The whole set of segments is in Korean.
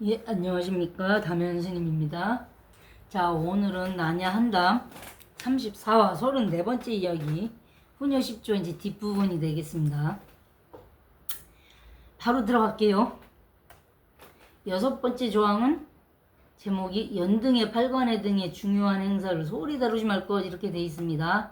예, 안녕하십니까. 담현스님입니다. 자, 오늘은 나냐 한담 34화 34번째 이야기 후녀 10조 이제 뒷부분이 되겠습니다. 바로 들어갈게요. 여섯 번째 조항은 제목이 연등의 팔관회 등의 중요한 행사를 소홀히 다루지 말 것 이렇게 되어 있습니다.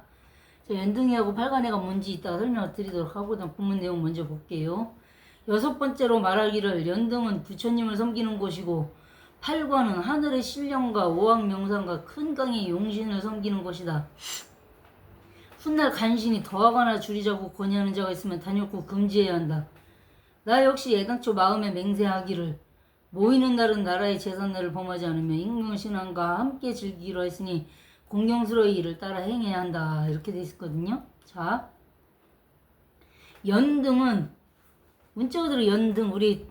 자, 연등회하고 팔관회가 뭔지 이따가 설명을 드리도록 하고 본문 내용 먼저 볼게요. 여섯 번째로 말하기를 연등은 부처님을 섬기는 곳이고 팔관은 하늘의 신령과 오왕명상과 큰 강의 용신을 섬기는 곳이다. 훗날 간신히 더하거나 줄이자고 권유하는 자가 있으면 단연코 금지해야 한다. 나 역시 애당초 마음에 맹세하기를 모이는 날은 나라의 제삿날을 범하지 않으며 익명신앙과 함께 즐기기로 했으니 공경스러이 이를 따라 행해야 한다. 이렇게 돼 있었거든요. 자, 연등은 문자 그대로 연등, 우리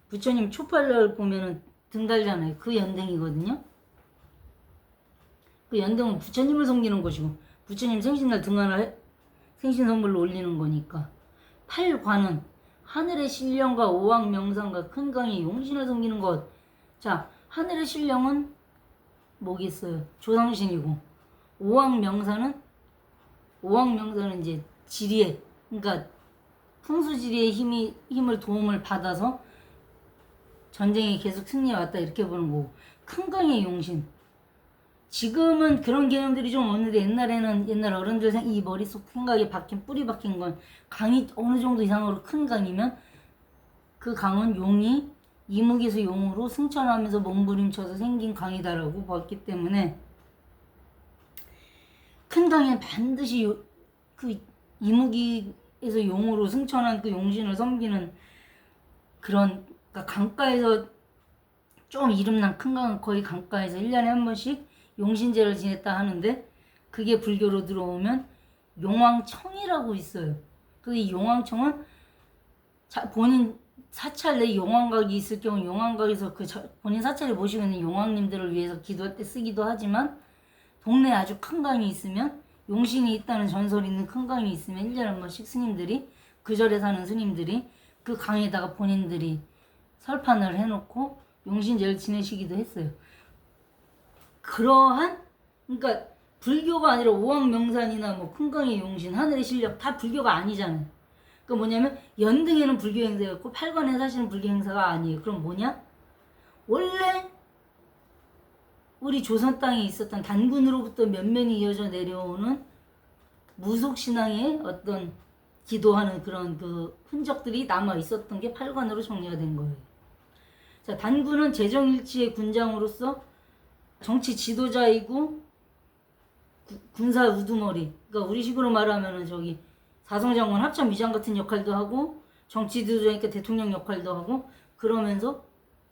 부처님 초팔날 보면은 등 달잖아요. 그 연등이거든요. 그 연등은 부처님을 섬기는 것이고 부처님 생신날 등 하나 생신 선물로 올리는 거니까. 팔관은 하늘의 신령과 오왕명상과 큰 강의 용신을 섬기는 것. 자, 하늘의 신령은 뭐겠어요? 조상신이고 오왕명사는 이제 지리에, 그러니까 풍수지리의 힘을 도움을 받아서 전쟁에 계속 승리해왔다 이렇게 보는 거고, 큰 강의 용신, 지금은 그런 개념들이 좀 없는데 옛날에는 옛날 어른들 이 머릿속 생각에 박힌 뿌리 박힌 건 강이 어느 정도 이상으로 큰 강이면 그 강은 용이 이무기에서 용으로 승천하면서 몸부림쳐서 생긴 강이다라고 봤기 때문에 큰 강에는 반드시 그 이무기에서 용으로 승천한 그 용신을 섬기는 그런, 그러니까 강가에서 좀 이름난 큰 강은 거의 강가에서 1년에 한 번씩 용신제를 지냈다 하는데, 그게 불교로 들어오면 용왕청이라고 있어요. 그 이 용왕청은 본인 사찰 내 용왕각이 있을 경우 용왕각에서 그 본인 사찰에 모시고 있는 용왕님들을 위해서 기도할 때 쓰기도 하지만, 동네에 아주 큰 강이 있으면, 용신이 있다는 전설이 있는 큰 강이 있으면 1년에 한 번씩 스님들이, 그 절에 사는 스님들이 그 강에다가 본인들이 설판을 해놓고 용신제를 지내시기도 했어요. 그러한, 그러니까 불교가 아니라 오왕명산이나 뭐 큰강의 용신, 하늘의 실력 다 불교가 아니잖아요. 그러니까 뭐냐면 연등에는 불교 행사였고 팔관에 사실은 불교 행사가 아니에요. 그럼 뭐냐? 원래 우리 조선 땅에 있었던 단군으로부터 면면이 이어져 내려오는 무속신앙의 어떤 기도하는 그런 그 흔적들이 남아 있었던 게 팔관으로 정리가 된 거예요. 자, 단군은 재정일치의 군장으로서 정치 지도자이고 군사 우두머리, 그러니까 우리식으로 말하면은 저기 사성장군 합참의장 같은 역할도 하고 정치 지도자니까 대통령 역할도 하고 그러면서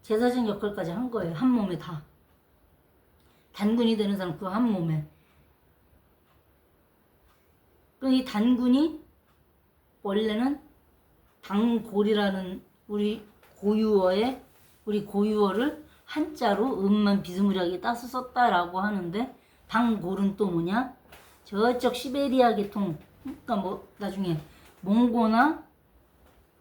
제사장 역할까지 한 거예요. 한 몸에 다. 단군이 되는 사람 그 한 몸에. 이 단군이 원래는 당골이라는 우리 고유어를 한자로 음만 비스무리하게 따서 썼다라고 하는데, 당골은 또 뭐냐? 저쪽 시베리아 계통, 그러니까 뭐 나중에 몽고나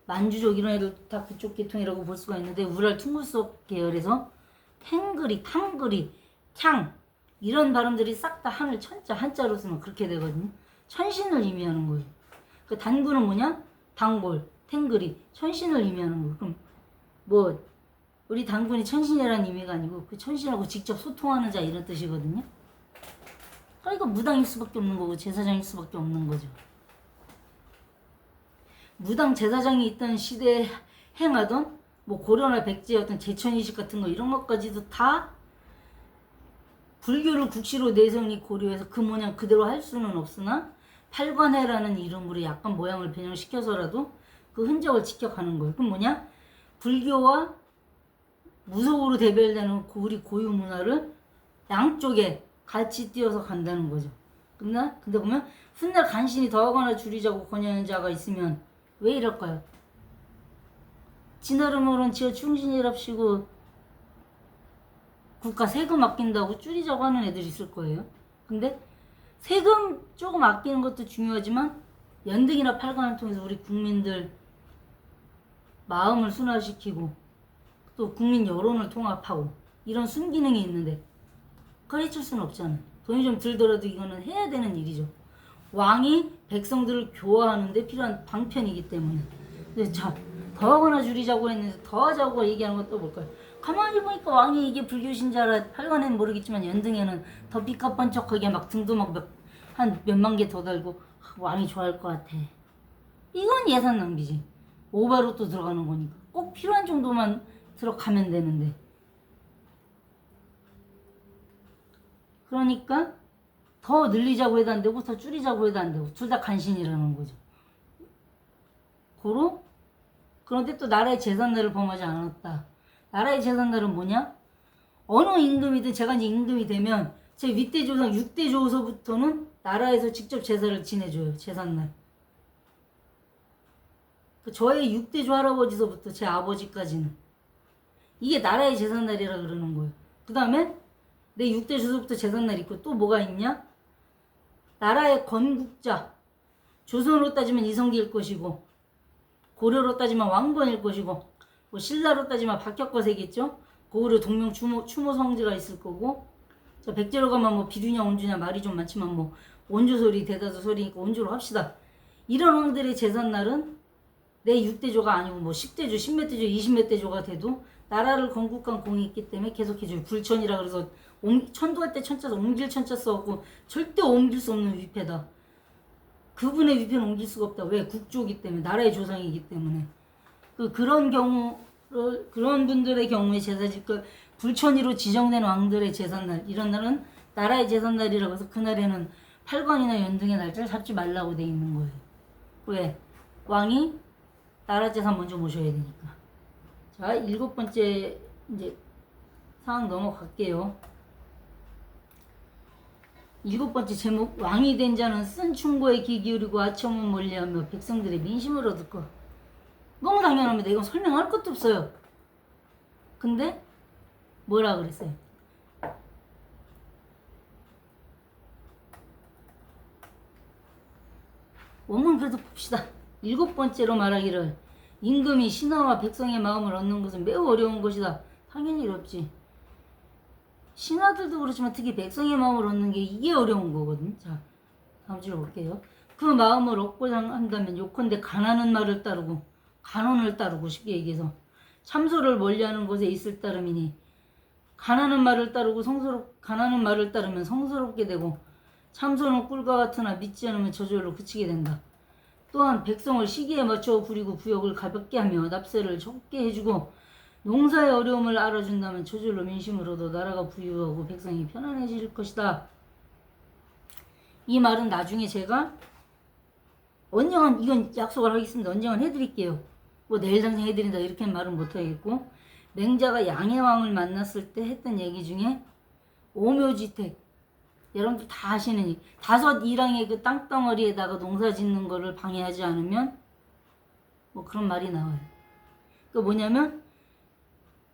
만주족 이런 애들 다 그쪽 계통이라고 볼 수가 있는데, 우랄 퉁구스ộc 계열에서 탱그리, 탕그리, 탕 이런 발음들이 싹 다 하늘 천자 한자로 쓰면 그렇게 되거든요. 천신을 의미하는 거예요. 그 단군은 뭐냐? 당골, 탱그리, 천신을 의미하는 거예요. 그럼 뭐 우리 단군이 천신이라는 의미가 아니고 그 천신하고 직접 소통하는 자 이런 뜻이거든요. 그러니까 무당일 수밖에 없는 거고 제사장일 수밖에 없는 거죠. 무당 제사장이 있던 시대에 행하던 뭐 고려나 백제의 어떤 제천이식 같은 거 이런 것까지도 다 불교를 국시로 내세우니 고려해서 그 모양 그대로 할 수는 없으나 팔관회라는 이름으로 약간 모양을 변형시켜서라도 그 흔적을 지켜가는 거예요. 그럼 뭐냐? 불교와 무속으로 대별되는 우리 고유 문화를 양쪽에 같이 띄어서 간다는 거죠. 근데 보면 훗날 간신히 더하거나 줄이자고 권유하는 자가 있으면 왜 이럴까요? 지나름으로는 지어 충신이랍시고 국가 세금 아낀다고 줄이자고 하는 애들이 있을 거예요. 근데 세금 조금 아끼는 것도 중요하지만 연등이나 팔관을 통해서 우리 국민들 마음을 순화시키고 또 국민 여론을 통합하고 이런 순기능이 있는데 가르칠 수는 없잖아. 돈이 좀 들더라도 이거는 해야 되는 일이죠. 왕이 백성들을 교화하는 데 필요한 방편이기 때문에. 근데 자, 더하거나 줄이자고 했는데 더하자고 얘기하는 건 또 뭘까요? 가만히 보니까 왕이 이게 불교 신자라 8관에는 모르겠지만 연등에는 더 삐까뻔쩍하게 막 등도 막 한 몇만 개 더 달고 왕이 좋아할 것 같아. 이건 예산 낭비지. 오바로 또 들어가는 거니까. 꼭 필요한 정도만 들어가면 되는데. 그러니까 더 늘리자고 해도 안 되고 더 줄이자고 해도 안 되고 둘 다 간신이라는 거죠. 고로 그런데 또 나라의 재산날을 범하지 않았다. 나라의 재산날은 뭐냐? 어느 임금이든 제가 이제 임금이 되면 제 윗대 조상 6대 조서부터는 나라에서 직접 제사를 지내줘요. 재산날. 저의 6대조 할아버지서부터 제 아버지까지는 이게 나라의 재산날이라 그러는 거예요. 그 다음에 내 6대 조서부터 재산날 있고 또 뭐가 있냐? 나라의 건국자. 조선으로 따지면 이성계일 것이고 고려로 따지면 왕건일 것이고 뭐 신라로 따지면 박혁거세겠죠. 고구려 동명 추모 성제가 있을 거고 저 백제로 가면 뭐 비두냐 온주냐 말이 좀 많지만 뭐 온조소리 대다수 소리니까 온조로 합시다. 이런 왕들의 재산날은 내 6대조가 아니고 뭐 10대조, 10몇 대조, 20몇 대조가 돼도 나라를 건국한 공이 있기 때문에 계속해줘요. 불천이라 그래서 천도할 때 천자 옮길 천자 써갖고 절대 옮길 수 없는 위패다. 그분의 위패는 옮길 수가 없다. 왜? 국조이기 때문에 나라의 조상이기 때문에 그런 경우를 그런 분들의 경우에 제사짓고 불천이로 지정된 왕들의 제삿날 이런 날은 나라의 제삿날이라고 해서 그날에는 8관이나 연등의 날짜를 잡지 말라고 돼 있는 거예요. 왜? 왕이 나라 재산 먼저 모셔야 되니까. 자, 7번째 이제 상황 넘어갈게요. 7번째 제목 왕이 된 자는 쓴 충고에 귀 기울이고 아첨은 멀리하며 백성들의 민심을 얻을 것. 너무 당연합니다. 이건 설명할 것도 없어요. 근데 뭐라 그랬어요? 원문 그래도 봅시다. 7번째로 말하기를 임금이 신하와 백성의 마음을 얻는 것은 매우 어려운 것이다. 당연히 어렵지. 신하들도 그렇지만 특히 백성의 마음을 얻는 게 이게 어려운 거거든. 자, 다음 줄 볼게요. 그 마음을 얻고자 한다면 요컨대 가난한 말을 따르고 간언을 따르고 쉽게 얘기해서 참소를 멀리하는 것에 있을 따름이니 가난한 말을 따르고 가난한 말을 따르면 성스럽게 되고 참소는 꿀과 같으나 믿지 않으면 저절로 그치게 된다. 또한 백성을 시기에 맞춰 부리고 부역을 가볍게 하며 납세를 적게 해주고 농사의 어려움을 알아준다면 저절로 민심을 얻어 나라가 부유하고 백성이 편안해질 것이다. 이 말은 나중에 제가 언젠간 이건 약속을 하겠습니다. 언젠간 해드릴게요. 뭐 내일 당장 해드린다 이렇게 말은 못하겠고 맹자가 양해왕을 만났을 때 했던 얘기 중에 오묘지택 여러분들 다 아시는 얘기 5일항의 그 땅덩어리에다가 농사 짓는 거를 방해하지 않으면 뭐 그런 말이 나와요. 그 뭐냐면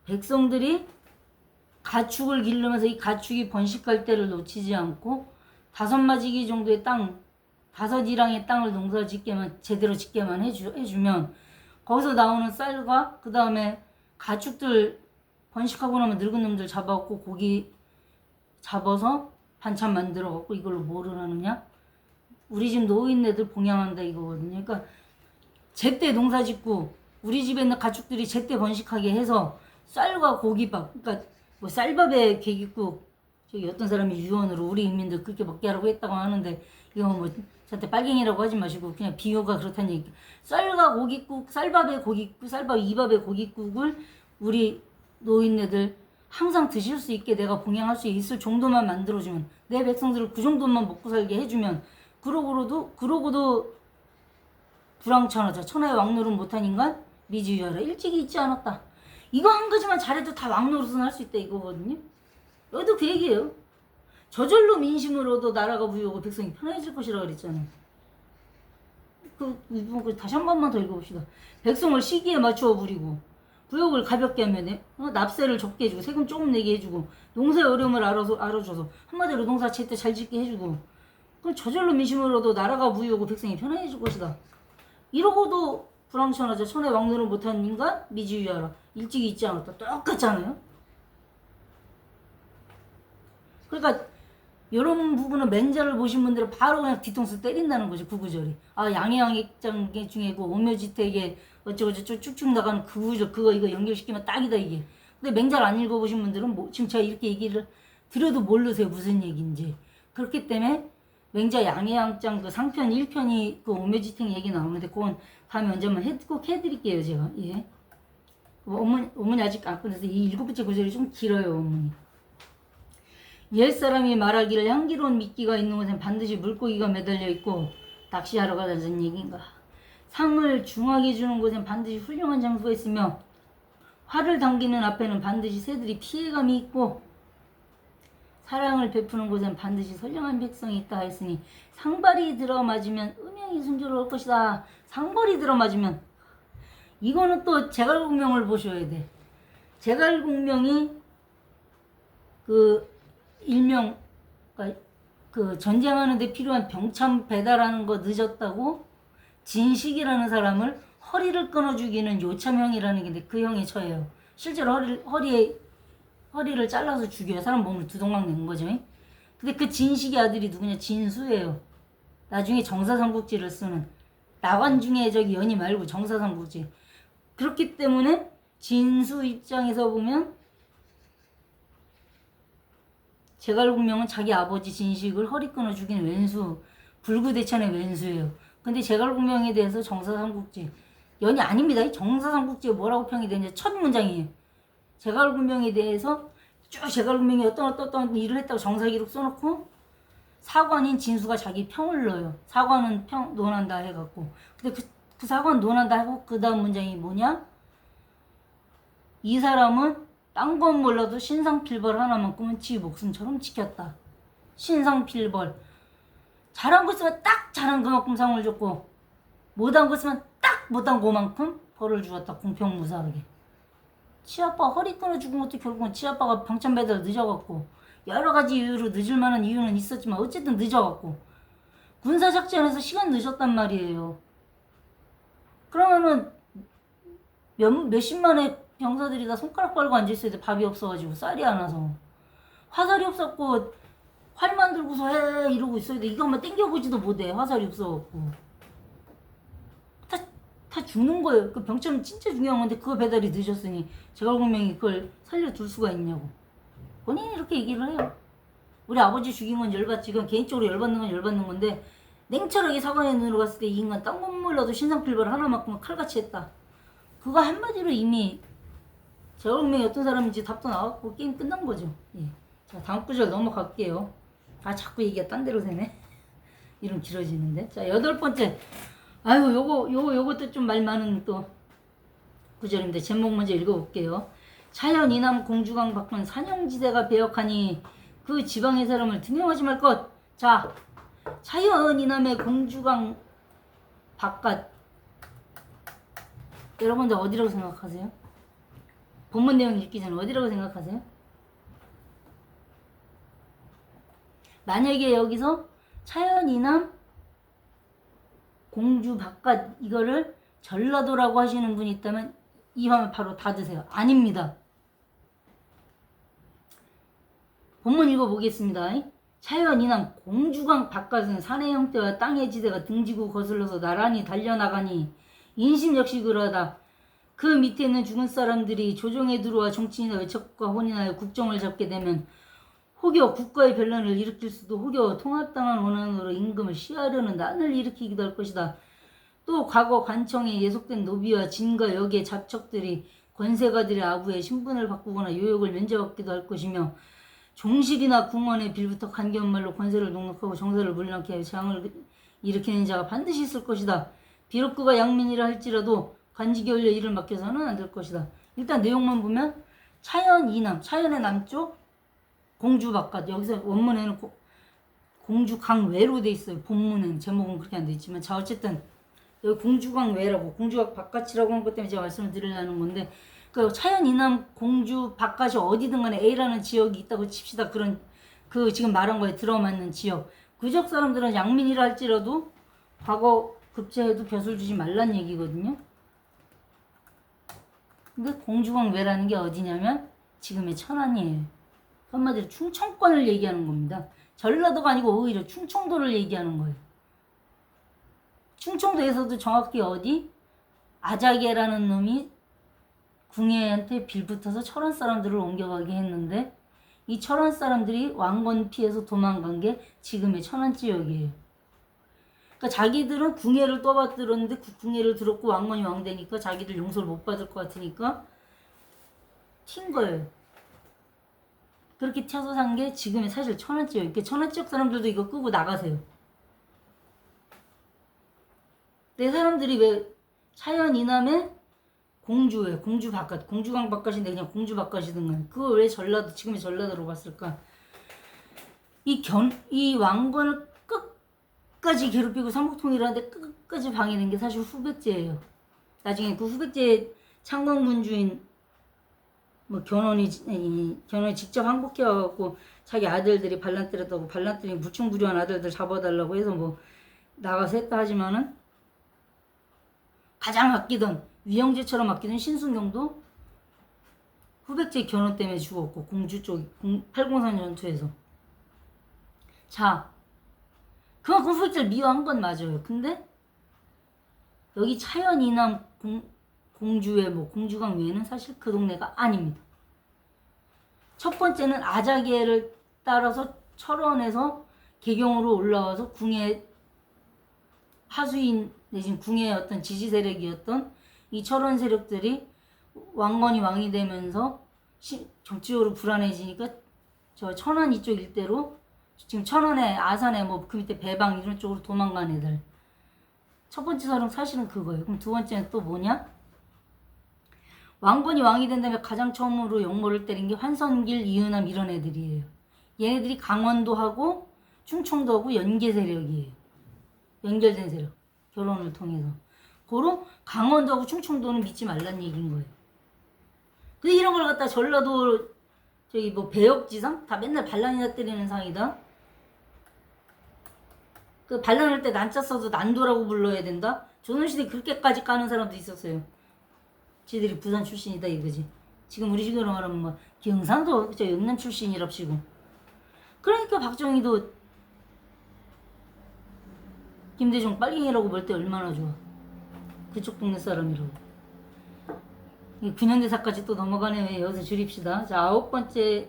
백성들이 가축을 기르면서 이 가축이 번식할 때를 놓치지 않고 5마지기 정도의 땅 5일항의 땅을 농사 짓게만 제대로 짓게만 해주면 거기서 나오는 쌀과 그 다음에 가축들 번식하고 나면 늙은 놈들 잡아갖고 고기 잡아서 반찬 만들어갖고 이걸로 뭐를 하느냐? 우리 집 노인네들 봉양한다 이거거든요. 그러니까 제때 농사 짓고 우리 집에 있는 가축들이 제때 번식하게 해서 쌀과 고기밥, 그러니까 뭐 쌀밥에 계깃국 저기 어떤 사람이 유언으로 우리 인민들 그렇게 먹게 하라고 했다고 하는데 이거 뭐 저한테 빨갱이라고 하지 마시고 그냥 비유가 그렇다는 얘기. 쌀과 고깃국, 쌀밥에 고깃국, 쌀밥 이밥에 고깃국을 우리 노인네들 항상 드실 수 있게 내가 봉양할 수 있을 정도만 만들어주면 내 백성들을 그 정도만 먹고 살게 해주면 그러고도 불황천하자 천하의 왕노릇 못한 인간 미지유하라 일찍이 있지 않았다. 이거 한 가지만 잘해도 다 왕노릇은 할 수 있다 이거거든요. 여기도 그 얘기예요. 저절로 민심을 얻어 나라가 부유하고 백성이 편해질 것이라 그랬잖아요. 다시 한 번만 더 읽어봅시다. 백성을 시기에 맞추어 부리고 부역을 가볍게 하면 납세를 적게 해주고 세금 조금 내게 해주고 농사의 어려움을 알아줘서 한마디로 농사 제때 잘 짓게 해주고 그럼 저절로 민심을 얻어 나라가 부유하고 백성이 편해질 것이다. 이러고도 불황천하자 천하의 왕노릇 못하는 인간 미지유하라 일찍이 있지 않았다. 똑같잖아요. 그러니까 이런 부분은 맹자를 보신 분들은 바로 그냥 뒤통수 때린다는 거죠. 그 구절이. 아, 양해양익장 중에 그 오묘지택에 어쩌고저쩌고 쭉쭉 나가는 그 구절, 그거 이거 연결시키면 딱이다 이게. 근데 맹자를 안 읽어보신 분들은 뭐, 지금 제가 이렇게 얘기를 드려도 모르세요. 무슨 얘기인지. 그렇기 때문에 맹자 양해양장 그 상편 1편이 그 오묘지택 얘기 나오는데 그건 다음에 언제 한번 꼭 해드릴게요. 제가. 예. 어머니 아직 안 끝내서 이 7번째 구절이 좀 길어요. 어머니. 옛사람이 말하기를 향기로운 미끼가 있는 곳엔 반드시 물고기가 매달려 있고 낚시하러 가자는 얘기인가. 상을 중하게 주는 곳엔 반드시 훌륭한 장소가 있으며 활을 당기는 앞에는 반드시 새들이 피해감이 있고 사랑을 베푸는 곳엔 반드시 선량한 백성이 있다 했으니 상발이 들어맞으면 음양이 순조로울 것이다. 상발이 들어맞으면 이거는 또 제갈공명을 보셔야 돼. 제갈공명이 그 일명 그 전쟁하는데 필요한 병참 배달하는 거 늦었다고 진식이라는 사람을 허리를 끊어 죽이는 요참형이라는 게 있는데 그 형이 저예요. 실제로 허리를 잘라서 죽여요. 사람 몸을 두동강 낸 거죠. 근데 그 진식의 아들이 누구냐? 진수예요. 나중에 정사삼국지를 쓰는 나관중의 저기 연희 말고 정사삼국지. 그렇기 때문에 진수 입장에서 보면 제갈공명은 자기 아버지 진식을 허리 끊어 죽인 왼수, 불구대천의 왼수예요. 근데 제갈공명에 대해서 정사삼국지, 연이 아닙니다. 정사삼국지에 뭐라고 평이 되는지 첫 문장이에요. 제갈공명에 대해서 쭉 제갈공명이 어떤 일을 했다고 정사기록 써놓고 사관인 진수가 자기 평을 넣어요. 사관은 평 논한다 해갖고. 근데 그 사관 논한다 하고 그 다음 문장이 뭐냐? 이 사람은 딴 건 몰라도 신상필벌 하나만큼은 지 목숨처럼 지켰다. 신상필벌. 잘한 거 있으면 딱 잘한 그만큼 상을 줬고 못한 거 있으면 딱 못한 그만큼 벌을 주었다. 공평무사하게. 치아빠가 허리 끊어 죽은 것도 결국은 치아빠가 병참 배달 늦어갖고 여러 가지 이유로 늦을 만한 이유는 있었지만 어쨌든 늦어갖고 군사작전에서 시간 늦었단 말이에요. 그러면은 몇십만의 병사들이 다 손가락 빨고 앉아있어야 돼. 밥이 없어가지고 쌀이 안 와서 화살이 없었고 활만 들고서 해 이러고 있어야 돼. 이거 한번 땡겨보지도 못해. 화살이 없어갖고 다 죽는 거예요. 그 병참은 진짜 중요한 건데 그거 배달이 늦었으니 제갈공명이 그걸 살려둘 수가 있냐고 본인이 이렇게 얘기를 해요. 우리 아버지 죽인 건 열받지. 그건 개인적으로 열받는 건 열받는 건데 냉철하게 사관의 눈으로 갔을 때 이 인간 딴 건 몰라도 신상필벌 하나만큼은 칼같이 했다. 그거 한마디로 이미 제갈공명이 어떤 사람인지 답도 나왔고 게임 끝난 거죠. 예. 자, 다음 구절 넘어갈게요. 아, 자꾸 얘기가 딴 데로 새네. 이름 길어지는데. 자, 8번째. 아유, 요것도 좀 말 많은 또 구절인데 제목 먼저 읽어볼게요. 차연 이남 공주강 밖은 산영지대가 배역하니 그 지방의 사람을 등용하지 말 것. 자, 차연 이남의 공주강 바깥. 여러분들 어디라고 생각하세요? 본문 내용 읽기 전에 어디라고 생각하세요? 만약에 여기서 차연 이남 공주 바깥 이거를 전라도라고 하시는 분이 있다면 이 화면 바로 닫으세요. 아닙니다. 본문 읽어보겠습니다. 차연 이남 공주강 바깥은 산의 형태와 땅의 지대가 등지고 거슬러서 나란히 달려나가니 인심 역시 그러하다. 그 밑에 있는 죽은 사람들이 조정에 들어와 정치인의 외척과 혼인하여 국정을 잡게 되면 혹여 국가의 변란을 일으킬 수도 혹여 통합당한 원한으로 임금을 시하려는 난을 일으키기도 할 것이다. 또 과거 관청에 예속된 노비와 진과 역의 잡척들이 권세가들의 아부에 신분을 바꾸거나 요역을 면제받기도 할 것이며 종실이나 궁원의 빌부터 간견말로 권세를 농락하고 정사를 물랑케 하여 재앙을 일으키는 자가 반드시 있을 것이다. 비록 그가 양민이라 할지라도 관직에 올려 일을 맡겨서는 안 될 것이다. 일단 내용만 보면 차연 이남, 차연의 남쪽 공주 바깥. 여기서 원문에는 공주강 외로 돼 있어요. 본문은 제목은 그렇게 안 돼 있지만 자 어쨌든 여기 공주강 외라고 공주강 바깥이라고 한 것 때문에 제가 말씀을 드리려는 건데 그 차연 이남 공주 바깥이 어디든 간에 A라는 지역이 있다고 칩시다. 그런 그 지금 말한 거에 들어맞는 지역. 그 지역 사람들은 양민이라 할지라도 과거 급제해도 벼슬 주지 말란 얘기거든요. 근데 공주광외라는 게 어디냐면 지금의 천안이에요. 한마디로 충청권을 얘기하는 겁니다. 전라도가 아니고 오히려 충청도를 얘기하는 거예요. 충청도에서도 정확히 어디? 아자개라는 놈이 궁예한테 빌붙어서 철원 사람들을 옮겨가게 했는데 이 철원 사람들이 왕건 피해서 도망간 게 지금의 천안 지역이에요. 그러니까 자기들은 궁예를 떠받들었는데 그 궁예를 들었고 왕건이 왕되니까 자기들 용서를 못 받을 것 같으니까 튄 거예요. 그렇게 튀어서 산 게 지금의 사실 천안 지역. 그러니까 천안 지역 사람들도 이거 끄고 나가세요. 내 사람들이 왜 차연 이남에 공주에 공주 바깥 공주강 바깥인데 그냥 공주 바깥이든가 그걸 왜 전라도 지금의 전라도로 갔을까? 이 왕건을 끝까지 괴롭히고 삼국통일하는데 끝까지 방해된 게 사실 후백제예요. 나중에 그 후백제 창건군주인 뭐 견훤이 직접 항복해 와갖고 자기 아들들이 반란 때렸다고 반란 때린 무충부려한 아들들 잡아달라고 해서 뭐 나가서 했다 하지만은 가장 아끼던 위영제처럼 아끼던 신순경도 후백제 견훤 때문에 죽었고 공주 쪽 803 전투에서 자 그만큼 후백제를 미워한 건 맞아요. 근데 여기 차연 이남 공주의 뭐 공주강 외에는 사실 그 동네가 아닙니다. 첫 번째는 아자개를 따라서 철원에서 개경으로 올라와서 궁예 하수인 내지는 궁예의 어떤 지지 세력이었던 이 철원 세력들이 왕건이 왕이 되면서 정치적으로 불안해지니까 저 천안 이쪽 일대로 지금 천안에 아산에 뭐 그 밑에 배방 이런 쪽으로 도망간 애들. 첫 번째 설은 사실은 그거예요. 그럼 두 번째는 또 뭐냐? 왕건이 왕이 된 다음에 가장 처음으로 역모를 때린 게 환선길, 이은함 이런 애들이에요. 얘네들이 강원도하고 충청도하고 연계 세력이에요. 연결된 세력. 결혼을 통해서. 고로 강원도하고 충청도는 믿지 말란 얘기인 거예요. 근데 이런 걸 갖다 전라도 저기 뭐 배역지상 다 맨날 반란이나 때리는 상이다. 그 반란할 때 난자 써도 난도라고 불러야 된다. 조선시대 그렇게까지 까는 사람도 있었어요. 지들이 부산 출신이다 이거지. 지금 우리 식으로 말하면 뭐 경상도 그쵸 영남 출신이랍시고. 그러니까 박정희도 김대중 빨갱이라고 볼 때 얼마나 좋아. 그쪽 동네 사람이라고. 근현대사까지 또 넘어가네. 여기서 줄입시다. 자, 9번째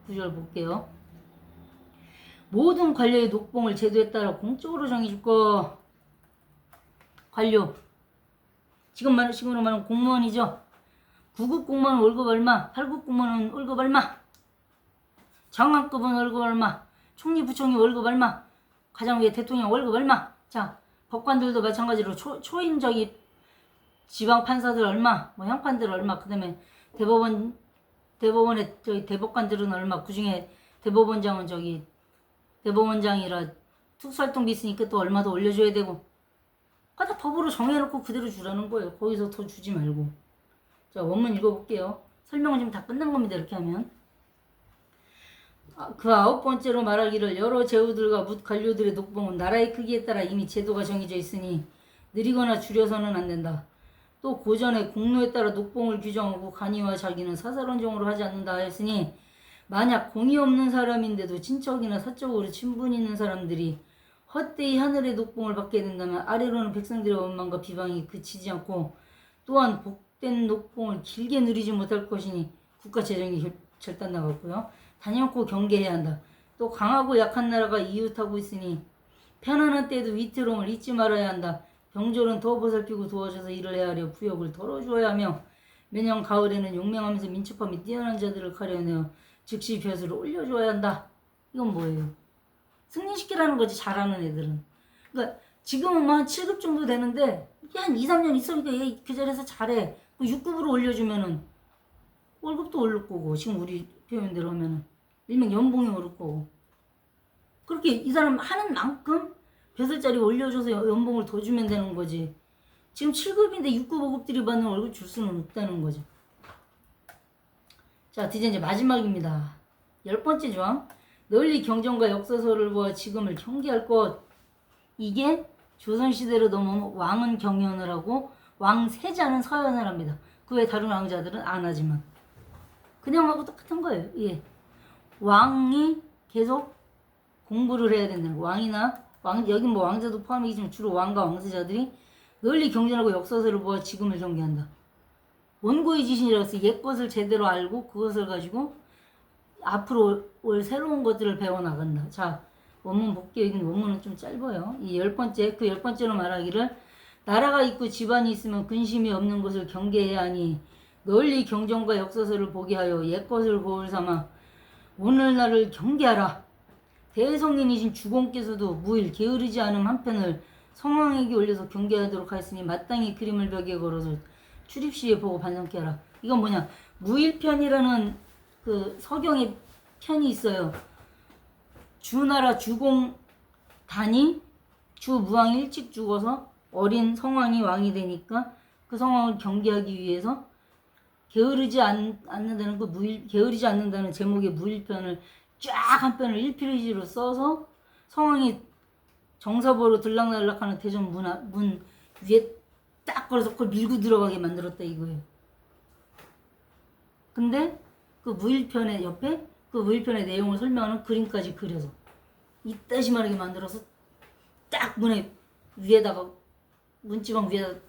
구절 볼게요. 모든 관료의 녹봉을 제도에 따라 공적으로 정해줄 거. 관료. 지금으로 말하면 공무원이죠. 9급 공무원은 월급 얼마, 8급 공무원은 월급 얼마, 장관급은 월급 얼마, 총리, 부총리 월급 얼마, 가장 위에 대통령 월급 얼마. 자, 법관들도 마찬가지로 초임 저기 지방 판사들 얼마, 뭐 형판들 얼마, 그 다음에 대법원의 저기 대법관들은 얼마, 그 중에 대법원장은 저기 대법원장이라 특수활동비 있으니까 또 얼마 더 올려줘야 되고. 다 법으로 정해놓고 그대로 주라는 거예요. 거기서 더 주지 말고. 자, 원문 읽어볼게요. 설명은 지금 다 끝난 겁니다. 이렇게 하면. 그 9번째로 말하기를 여러 제후들과 묻 관료들의 녹봉은 나라의 크기에 따라 이미 제도가 정해져 있으니 느리거나 줄여서는 안 된다. 또 고전에 공로에 따라 녹봉을 규정하고 간이와 자기는 사사론정으로 하지 않는다 했으니 만약 공이 없는 사람인데도 친척이나 사적으로 친분 있는 사람들이 헛되이 하늘의 녹봉을 받게 된다면 아래로는 백성들의 원망과 비방이 그치지 않고 또한 복된 녹봉을 길게 누리지 못할 것이니 국가 재정이 절단 나갔고요. 단연코 경계해야 한다. 또 강하고 약한 나라가 이웃하고 있으니 편안한 때에도 위태로움을 잊지 말아야 한다. 병졸은 더 보살피고 도와줘서 일을 해야 하려 부역을 덜어주어야 하며 매년 가을에는 용맹하면서 민첩함이 뛰어난 자들을 가려내어 즉시 벼슬을 올려줘야 한다. 이건 뭐예요? 승진시키라는 거지, 잘하는 애들은. 그러니까 지금은 뭐 한 7급 정도 되는데 한 2, 3년 있으니까 얘 그 자리에서 잘해. 6급으로 올려주면은 월급도 오를 거고, 지금 우리 표현대로 하면은 일명 연봉이 오를 거고. 그렇게 이 사람 하는 만큼 벼슬자리 올려줘서 연봉을 더 주면 되는 거지. 지금 7급인데 6급, 5급들이 받는 월급 줄 수는 없다는 거죠. 자, 드디어 이제 마지막입니다. 10번째 조항. 널리 경전과 역사서를 보아 지금을 경계할 것. 이게 조선시대로 넘어오면 왕은 경연을 하고 왕세자는 서연을 합니다. 그 외 다른 왕자들은 안 하지만 그냥 하고 똑같은 거예요. 예. 왕이 계속 공부를 해야 된다는 거. 왕이나 여긴 뭐 왕자도 포함이지만 주로 왕과 왕세자들이 널리 경전하고 역사서를 보아 지금을 경계한다. 원고의 지신이라고 해서 옛 것을 제대로 알고 그것을 가지고 앞으로 올 새로운 것들을 배워나간다. 자, 원문 볼게요. 이건 원문은 좀 짧아요. 이 10번째, 그 10번째로 말하기를 나라가 있고 집안이 있으면 근심이 없는 것을 경계해야 하니 널리 경전과 역사서를 보게 하여 옛 것을 거울 삼아 오늘날을 경계하라. 대성인이신 주공께서도 무일 게으르지 않은 한 편을 성왕에게 올려서 경계하도록 하였으니 마땅히 그림을 벽에 걸어서 출입시에 보고 반성케 하라. 이건 뭐냐? 무일편이라는 그 서경의 편이 있어요. 주나라 주공 단이 주무왕이 일찍 죽어서 어린 성왕이 왕이 되니까 그 성왕을 경계하기 위해서 게으르지 않는다는 게으르지 않는다는 제목의 무일편을 쫙 한 편을 1페이지로 써서 성왕이 정사보로 들락날락하는 대전 문 위에 딱 걸어서 그걸 밀고 들어가게 만들었다 이거예요. 근데 그 무일편의 옆에 그 무일편의 내용을 설명하는 그림까지 그려서 이따시만하게 만들어서 딱 위에다가 문지방 위에다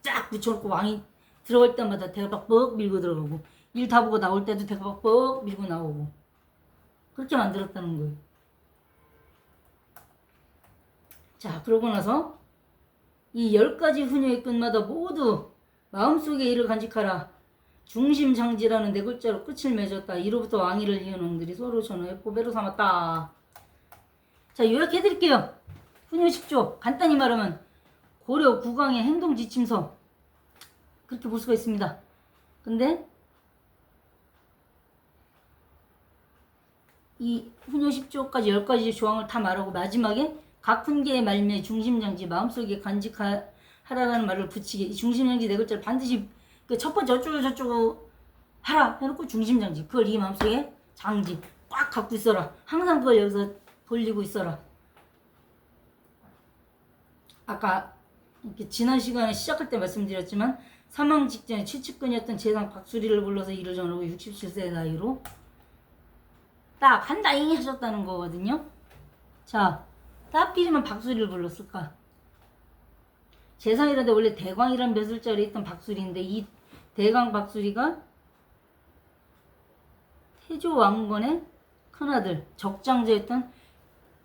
딱 붙여놓고 왕이 들어갈 때마다 대가박 뻑 밀고 들어가고 일 다 보고 나올 때도 대가박 뻑 밀고 나오고 그렇게 만들었다는 거예요. 자, 그러고 나서 이 10가지 훈요의 끝마다 모두 마음속에 이를 간직하라. 중심장지라는 네 글자로 끝을 맺었다. 이로부터 왕위를 이은 왕들이 서로 전하여 보배로 삼았다. 자, 요약해드릴게요. 훈요 10조 간단히 말하면 고려 국왕의 행동지침서 그렇게 볼 수가 있습니다. 근데 이 훈요 10조까지 10가지 조항을 다 말하고 마지막에 각 훈계의 말미에 중심장지 마음속에 간직하라는 말을 붙이게 이 중심장지 네 글자를 반드시 그 첫 번째 어쩌고 하라 해놓고 중심장지 그걸 이 마음속에 장지 꽉 갖고 있어라. 항상 그걸 여기서 돌리고 있어라. 아까 이렇게 지난 시간에 시작할 때 말씀드렸지만 사망 직전에 최측근이었던 재상 박수리를 불러서 이를 전하고 67세 나이로 딱 한다잉 하셨다는 거거든요. 자, 하필이면 박수리를 불렀을까? 재상이라는데 원래 대광이란 벼슬자리에 있던 박수리인데 이 대강 박수리가 태조 왕건의 큰아들 적장자였던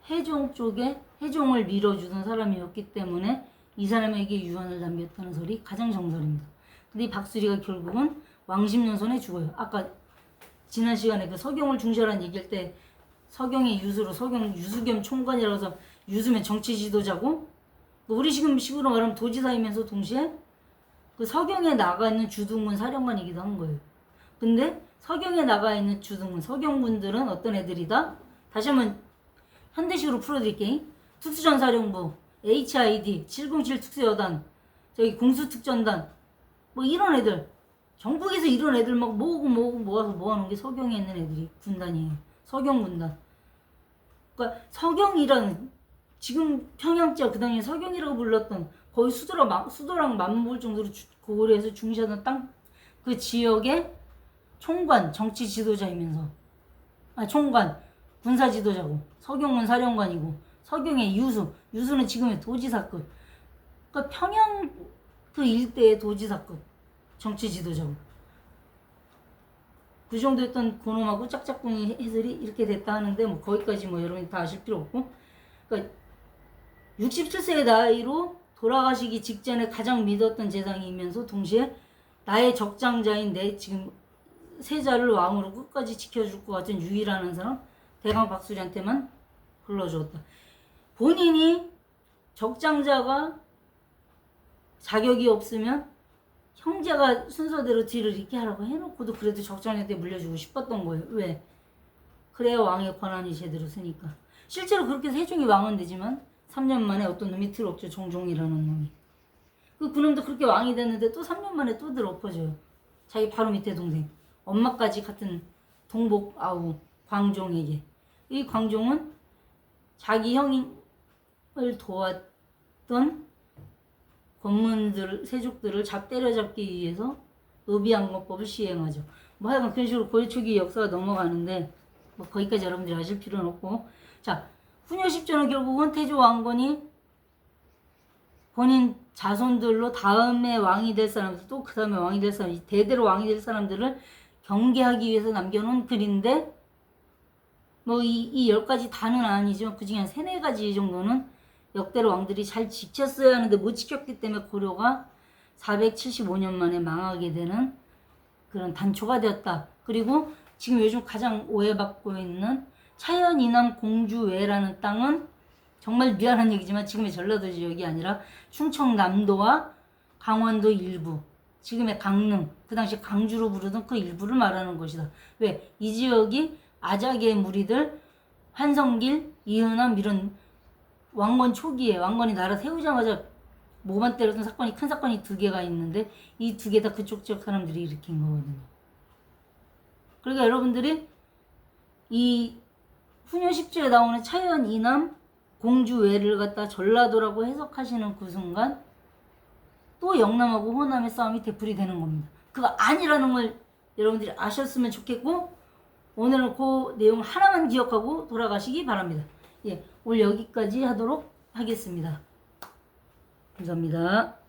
해종 쪽에 해종을 밀어주던 사람이었기 때문에 이 사람에게 유언을 남겼다는 설이 가장 정설입니다. 근데 이 박수리가 결국은 왕십년손에 죽어요. 아까 지난 시간에 그 서경을 중시하라는 얘기할 때 서경의 유수로 서경 유수겸 총관이라고 해서 유수면 정치 지도자고 우리 지금 식으로 말하면 도지사이면서 동시에 그 서경에 나가 있는 주둔군 사령관이기도 한 거예요. 근데 서경에 나가 있는 주둔군 서경군들은 어떤 애들이다? 다시 한번 현대식으로 풀어드릴게요. 특수전사령부, HID, 707 특수여단, 저기 공수특전단 뭐 이런 애들 전국에서 이런 애들 막 모아서 모아놓은 게 서경에 있는 애들이 군단이에요. 서경군단. 그러니까 서경이라는 지금 평양지역 그 당시에 서경이라고 불렀던 거의 수도랑 맞먹을 정도로 고려해서 중시하던 땅 그 지역의 총관 정치 지도자이면서 총관 군사 지도자고 서경군 사령관이고 서경의 유수는 지금의 도지사급. 그러니까 평양 그 일대의 도지사급 정치 지도자고. 그 정도였던 고놈하고 짝짝꿍이 해설이 이렇게 됐다 하는데 뭐 거기까지 뭐 여러분이 다 아실 필요 없고. 그러니까 67세의 나이로 돌아가시기 직전에 가장 믿었던 재상이면서 동시에 나의 적장자인 내 지금 세자를 왕으로 끝까지 지켜줄 것 같은 유일한 사람 대강 박수리한테만 불러주었다. 본인이 적장자가 자격이 없으면 형제가 순서대로 뒤를 잇게 하라고 해놓고도 그래도 적장자한테 물려주고 싶었던 거예요. 왜? 그래야 왕의 권한이 제대로 쓰니까. 실제로 그렇게 해서 세종이 왕은 되지만 3년 만에 어떤 놈이 들어엎죠. 종종이라는 놈이. 그놈도 그렇게 왕이 됐는데 또 3년 만에 또 들어엎어져요. 자기 바로 밑에 동생. 엄마까지 같은 동복 아우 광종에게. 이 광종은 자기 형을 도왔던 권문들, 세족들을 때려잡기 위해서 의비항건법을 시행하죠. 뭐 하여간 그런 식으로 고려 초기 역사가 넘어가는데 뭐 거기까지 여러분들이 아실 필요는 없고, 자 훈요 10조는 결국은 태조 왕건이 본인 자손들로 다음에 왕이 될 사람들, 또 그 다음에 왕이 될 사람, 대대로 왕이 될 사람들을 경계하기 위해서 남겨놓은 글인데, 뭐 이 10가지 다는 아니지만 그 중에 한 3, 4가지 정도는 역대로 왕들이 잘 지켰어야 하는데 못 지켰기 때문에 고려가 475년 만에 망하게 되는 그런 단초가 되었다. 그리고 지금 요즘 가장 오해받고 있는 차연 이남 공주외라는 땅은 정말 미안한 얘기지만 지금의 전라도 지역이 아니라 충청남도와 강원도 일부, 지금의 강릉, 그 당시 강주로 부르던 그 일부를 말하는 것이다. 왜? 이 지역이 아작의 무리들, 한성길, 이은함 이런 왕건 초기에 왕건이 나라 세우자마자 목만 때렸던 사건이, 큰 사건이 2개가 있는데 이 2개 다 그쪽 지역 사람들이 일으킨 거거든요. 그러니까 여러분들이 이 훈요 10조에 나오는 차연 이남 공주외를 갖다 전라도라고 해석하시는 그 순간 또 영남하고 호남의 싸움이 되풀이 되는 겁니다. 그거 아니라는 걸 여러분들이 아셨으면 좋겠고, 오늘은 그 내용 하나만 기억하고 돌아가시기 바랍니다. 예, 오늘 여기까지 하도록 하겠습니다. 감사합니다.